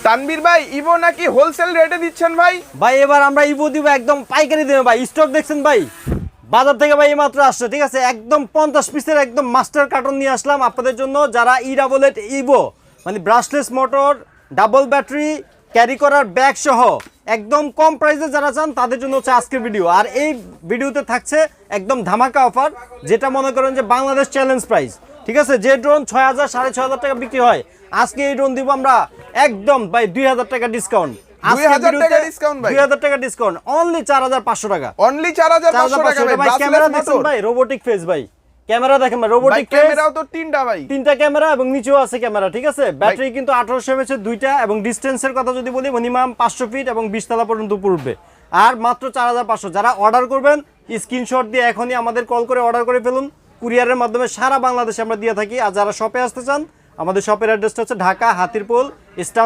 তানভীর ভাই ইভো নাকি হোলসেল রেটে দিচ্ছেন ভাই? ভাই এবার আমরা ইভো দিব একদম পাইকারি দেবো ভাই। স্টক দেখছেন ভাই, বাজার থেকে ভাই মাত্র আসছে, ঠিক আছে? একদম 50 পিসের একদম মাস্টার কার্টন নিয়ে আসলাম আপনাদের জন্য। যারা E88 ইভো মানে brushless motor, double battery, carry করার ব্যাগ সহ একদম কম প্রাইসে যারা চান তাদের জন্য হচ্ছে আজকের ভিডিও। আর এই ভিডিওতে থাকছে একদম ধামাকা অফার, যেটা মনে করেন যে বাংলাদেশ চ্যালেঞ্জ প্রাইস, ঠিক আছে? যে ড্রোন 6000 6500 টাকা বিক্রি হয়, আজকে এই ড্রোন দিব আমরা একদম ভাই 2000 টাকা ডিসকাউন্ট। 2000 টাকা ডিসকাউন্ট ভাই, 2000 টাকা ডিসকাউন্ট, অনলি 4500 টাকা, অনলি 4500 টাকা ভাই। ক্যামেরা দেখেন ভাই, রোবোটিক ফেস ভাই, ক্যামেরা দেখেন ভাই, রোবোটিক ফেস, ক্যামেরাও তো তিনটা ভাই, তিনটা ক্যামেরা এবং নিচেও আছে ক্যামেরা, ঠিক আছে? ব্যাটারি কিন্তু 1800 mAh এর দুইটা, এবং ডিসটেন্সের কথা যদি বলি মিনিমাম 500 ফিট এবং 20 তলা পর্যন্ত পড়বে। আর মাত্র 4500। যারা অর্ডার করবেন স্ক্রিনশট দিয়ে এখনই আমাদের কল করে অর্ডার করে ফেলুন। কুরিয়ারের মাধ্যমে সারা বাংলাদেশে আমরা দিয়ে থাকি। আর যারা শপে আসতে চান, আমাদের শপের অ্যাড্রেসটা হচ্ছে ঢাকা হাতিরপুল